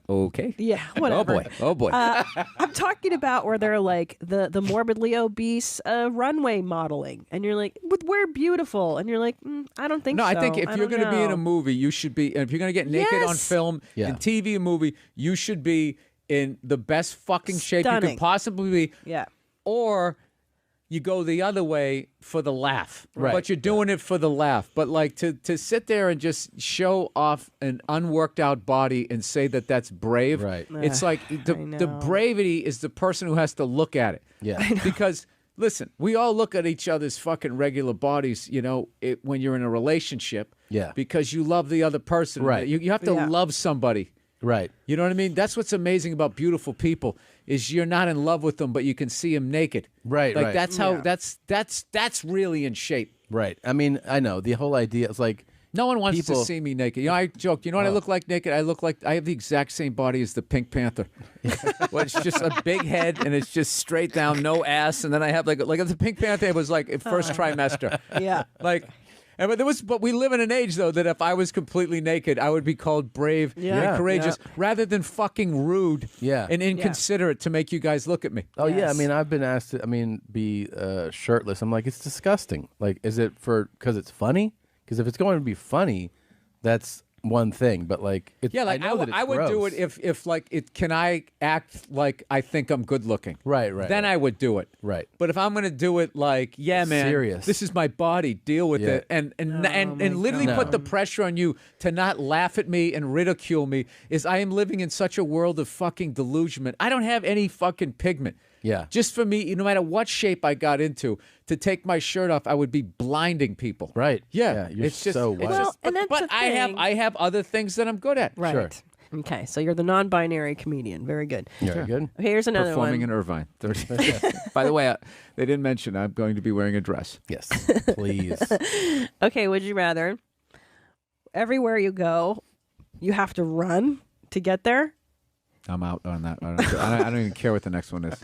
Okay. Yeah, whatever. Oh boy. I'm talking about where they're like the morbidly obese runway modeling, and you're like, but we're beautiful, and you're like, I don't think No, so. I think if you're going to be in a movie, you should be. If you're going to get naked on film in TV movie, you should be in the best fucking shape you could possibly be. Yeah. Or you go the other way for the laugh. Right. But you're doing it for the laugh. But like to sit there and just show off an unworked out body and say that that's brave. Right. It's like the bravery is the person who has to look at it. Yeah. Because listen, we all look at each other's fucking regular bodies, when you're in a relationship. Yeah. Because you love the other person. Right. You have to love somebody. Right. You know what I mean? That's what's amazing about beautiful people is you're not in love with them, but you can see them naked. Right. Like right. that's how that's really in shape. Right. I mean, I know the whole idea is like no one wants people... to see me naked. I joke. You know what I look like naked? I look like I have the exact same body as the Pink Panther. Well, it's just a big head and it's just straight down, no ass, and then I have like the Pink Panther. It was like first trimester. Yeah. Like. But we live in an age though that if I was completely naked, I would be called brave and courageous rather than fucking rude and inconsiderate to make you guys look at me. Oh yeah, I mean I've been asked to be shirtless. I'm like, it's disgusting. Like, is it because it's funny? Because if it's going to be funny, that's one thing. But like, I would do it if can I act like I think I'm good looking? Right. Then I would do it. Right. But if I'm going to do it like, man, serious. This is my body. Deal with it, and literally put the pressure on you to not laugh at me and ridicule me. Is I am living in such a world of fucking delusion. I don't have any fucking pigment. Yeah. Just for me, no matter what shape I got into, to take my shirt off, I would be blinding people. Right. Yeah. You're it's just so white. Well, and that's but the thing. I have other things that I'm good at. Right. Sure. Okay, so you're the non-binary comedian. Very good. Very good. Okay, here's another Performing one. in Irvine. By the way, they didn't mention I'm going to be wearing a dress. Yes, please. Okay, would you rather everywhere you go, you have to run to get there? I'm out on that. I don't even care what the next one is.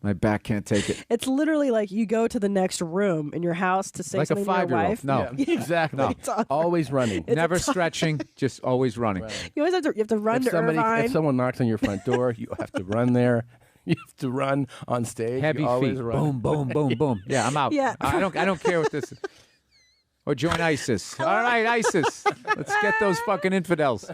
My back can't take it. It's literally like you go to the next room in your house to say like something a 5-year-old. to your wife. No, exactly. No. Always running. Never stretching, just always running. Right. You always have to run to Irvine. If someone knocks on your front door, you have to run there. You have to run on stage. Heavy feet. Boom, boom, boom, boom. Yeah, I'm out. Yeah. I don't care what this is. Or join ISIS. All right, ISIS. Let's get those fucking infidels.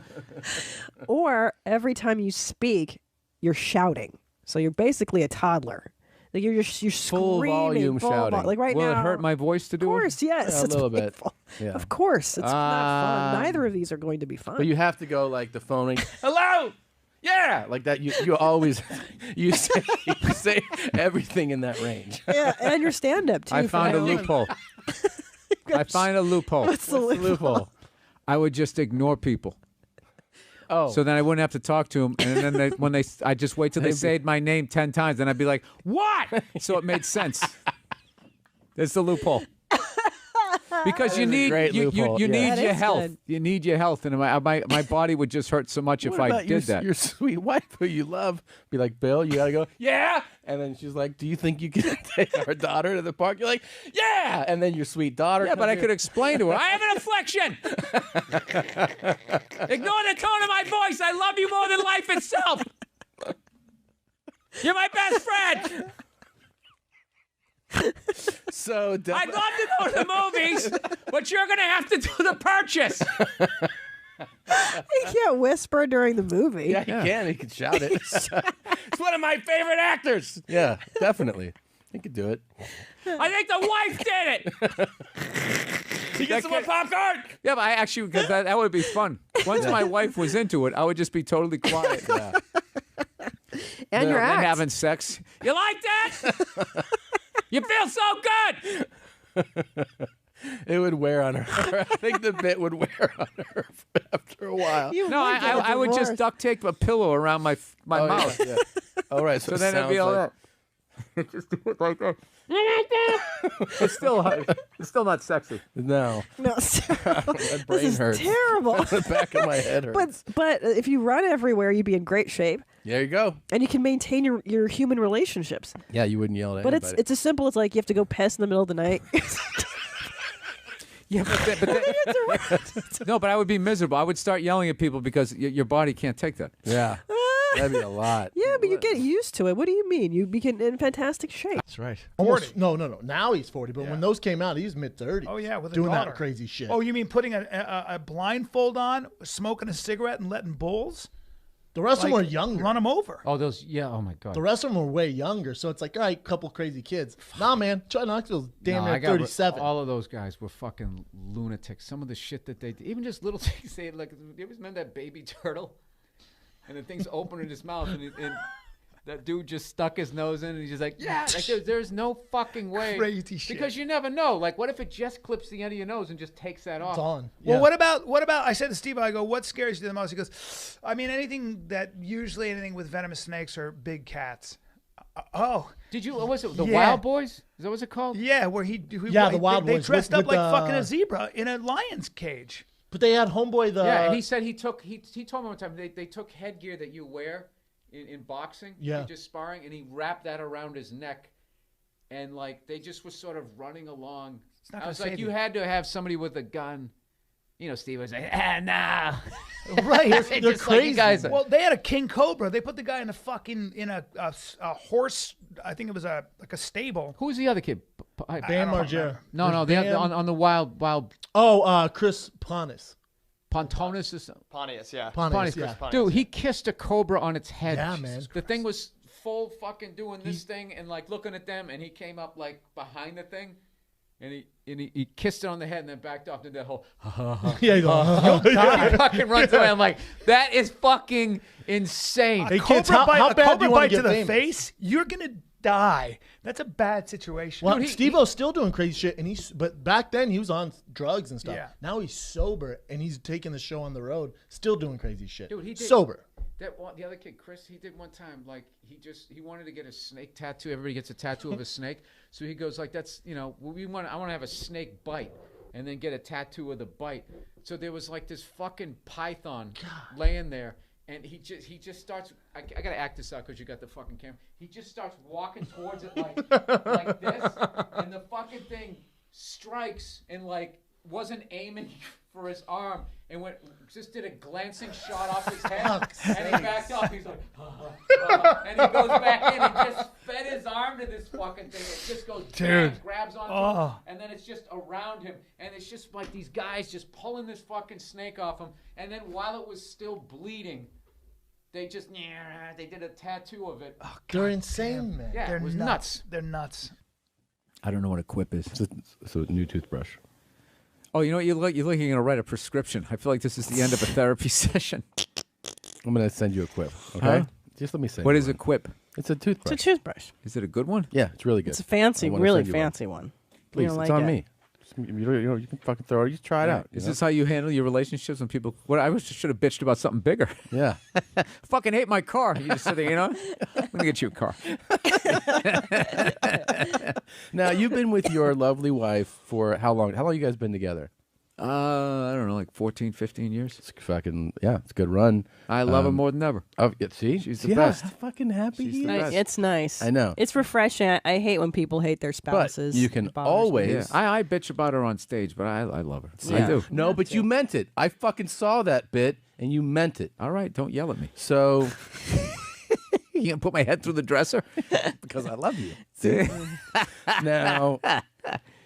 Or every time you speak, you're shouting. So you're basically a toddler. Like you're full screaming, volume shouting. Like right Will now. it hurt my voice to do it? Of course, yes. Yeah, a it's little painful. bit. Yeah. Of course, it's not fun. Neither of these are going to be fun. But you have to go like the phone ring. Hello. Yeah, like that. You always you say everything in that range. Yeah, and your stand-up too. I found a loophole. I find a loophole. What's the loophole? I would just ignore people. Oh, so then I wouldn't have to talk to them, and then I just wait till they said my name 10 times, then I'd be like, "What?" So it made sense. That's the loophole. Because you need you need your health. Good. You need your health, and my body would just hurt so much if I did that. Your sweet wife who you love be like, Bill, you gotta go. Yeah, and then she's like, do you think you can take our daughter to the park? You're like, yeah, and then your sweet daughter. Yeah, but I could explain to her. I have an affliction. Ignore the tone of my voice. I love you more than life itself. You're my best friend. So I'd love to go to the movies, but you're going to have to do the purchase. He can't whisper during the movie. Yeah, he can. He can shout it. It's one of my favorite actors. Yeah, definitely. He could do it. I think the wife did it. You get some more popcorn? Yeah, but I actually, because that would be fun. Once my wife was into it, I would just be totally quiet. Yeah. And your then act. having sex. You like that? You feel so good. It would wear on her. I think the bit would wear on her after a while. I would just duct tape a pillow around my mouth. Yeah. All right. So then it'd be all that. Just do it like that. It's still not sexy. No. No, My brain this is hurts. terrible. The back of my head hurts. But if you run everywhere, you'd be in great shape, There you go. and you can maintain your human relationships. Yeah, you wouldn't yell at But anybody. it's as simple as like you have to go piss in the middle of the night. Yeah, no, but I would be miserable. I would start yelling at people because your body can't take that. Yeah. That'd be a lot. Yeah, but you get used to it. What do you mean? You become in fantastic shape. That's right. Almost, no. Now he's 40, but when those came out, he was mid-30s. Oh, yeah, with a doing daughter. that crazy shit. Oh, you mean putting a blindfold on, smoking a cigarette, and letting bulls? The rest of them were younger. Run them over. Oh, those, yeah, oh my God. The rest of them were way younger, so it's like, all right, couple crazy kids. Nah, man, John Knoxville's damn near 37. All of those guys were fucking lunatics. Some of the shit that they did, even just little things they like. You ever remember that baby turtle? And the thing's open in his mouth, and that dude just stuck his nose in, and he's just like, yeah, like there's no fucking way. Crazy shit. Because you never know. Like, what if it just clips the end of your nose and just takes that off? It's on. Well, Yeah. what about? I said to Steve, I go, what scares you the most? He goes, I mean, anything with venomous snakes or big cats. Oh, Did you? What was it? The Yeah. Wild Boys? Is that what's it called? yeah, where the Wild they Boys dressed with- up like with, fucking a zebra in a lion's cage. But they had Homeboy the... Yeah, and he said he told me one time they took headgear that you wear in boxing, Yeah. just sparring, and he wrapped that around his neck, and like they just were sort of running along. It's not I gonna was like, save you you. had to have somebody with a gun. You know, Steve was like, nah. Right, they're Just like you crazy. guys- Well, they had a king cobra. They put the guy in a horse. I think it was like a stable. Who was the other kid? Bam Margera. No, the other, on the wild Oh, Chris Pontus. Pontonus or something. Pontius, yeah. Pontus, Pontius. yeah. Pontius, Dude, yeah. he kissed a cobra on its head. Yeah, man. The thing was full fucking doing this thing and like looking at them, and he came up like behind the thing, and he kissed it on the head and then backed off into that whole. Yeah, he's like, He fucking runs away. I'm like, that is fucking insane. Hey, kids, how bad do cobra you want bite to to get the famous? face, you're gonna die. That's a bad situation. Well, Dude, Steve-O's still doing crazy shit, but back then he was on drugs and stuff. Yeah. Now he's sober, and he's taking the show on the road, still doing crazy shit. Dude, he did- sober. The other kid, Chris, he did one time. Like he wanted to get a snake tattoo. Everybody gets a tattoo of a snake. So he goes like, "That's I want to have a snake bite, and then get a tattoo of the bite." So there was like this fucking python laying there, and he just starts. I gotta act this out because you got the fucking camera. He just starts walking towards it like this, and the fucking thing strikes and like wasn't aiming for his arm and just did a glancing shot off his head, and he backed off. He's like, and he goes back in and just fed his arm to this fucking thing. It just goes, bam, grabs onto him, and then it's just around him, and it's just like these guys just pulling this fucking snake off him, and then while it was still bleeding, they did a tattoo of it. They're insane, man. Yeah, they're it was nuts. They're nuts. I don't know what a quip is. It's a new toothbrush. Oh, you know what? You're looking to write a prescription. I feel like this is the end of a therapy session. I'm going to send you a quip, okay? Huh? Just let me say What is a quip? It's a toothbrush. It's a toothbrush. Is it a good one? Yeah, it's really good. It's a fancy, I wanna really send you one. fancy one. Please, You'll it's like on it. me. You can fucking throw it. You try it out. Is this how you handle your relationships when people? What I wish I should have bitched about something bigger. Yeah. Fucking hate my car. You just sitting, I'm gonna get you a car. Now you've been with your lovely wife for how long? How long you guys been together? I don't know, like 14, 15 years. It's fucking it's a good run. I love her more than ever. Oh, see, She's the best. How fucking happy She's he the is. best. It's nice. I know. It's refreshing. I hate when people hate their But spouses. you can It bothers me. always. Yeah, I bitch about her on stage, but I love her. I Yeah. do. No, but you meant it. I fucking saw that bit, and you meant it. All right, don't yell at me. So You gonna put my head through the dresser? because I love you. Now,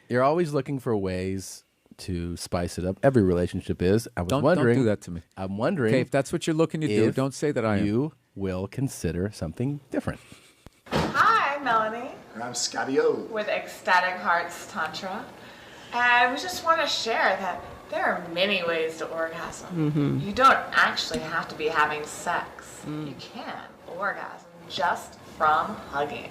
you're always looking for ways to spice it up. Every relationship is. I was Don't wondering. do that to me. I'm wondering. Okay, if that's what you're looking to do, if don't say that I am. You will consider something different. Hi, Melanie, And I'm Scotty O. with Ecstatic Hearts Tantra. And we just want to share that there are many ways to orgasm. You don't actually have to be having sex. You can orgasm just from hugging.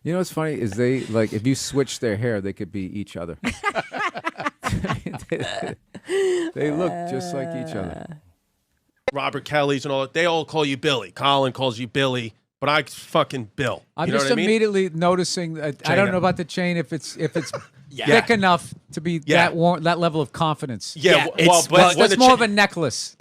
You know what's funny is they like if you switch their hair, they could be each other. They look just like each other. Robert Kelly's and all that, they all call you Billy. Colin calls you Billy, but I fucking Bill. I'm you know just what I mean? immediately noticing. I don't know about the chain if it's thick enough to be that level of confidence. Yeah, It's but when it's the more of a necklace.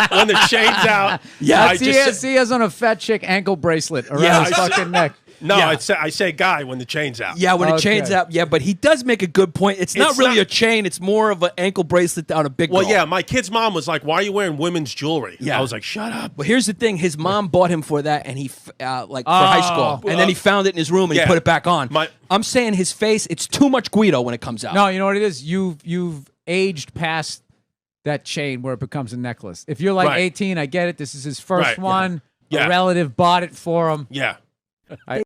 when the chain's out. Yeah, he has on a fat chick ankle bracelet around his fucking neck. No, I say guy when the chain's out. Yeah, when the chain's out. Yeah, but he does make a good point. It's not really a chain. It's more of an ankle bracelet on a big girl. Well, yeah, my kid's mom was like, why are you wearing women's jewelry? Yeah. I was like, shut up. But here's the thing. His mom bought him for that, and he, for high school. And then he found it in his room, and he put it back on. I'm saying his face, it's too much Guido when it comes out. No, you know what it is? You've aged past that chain where it becomes a necklace. If you're like 18, I get it. This is his first one. Yeah. A relative bought it for him. Yeah.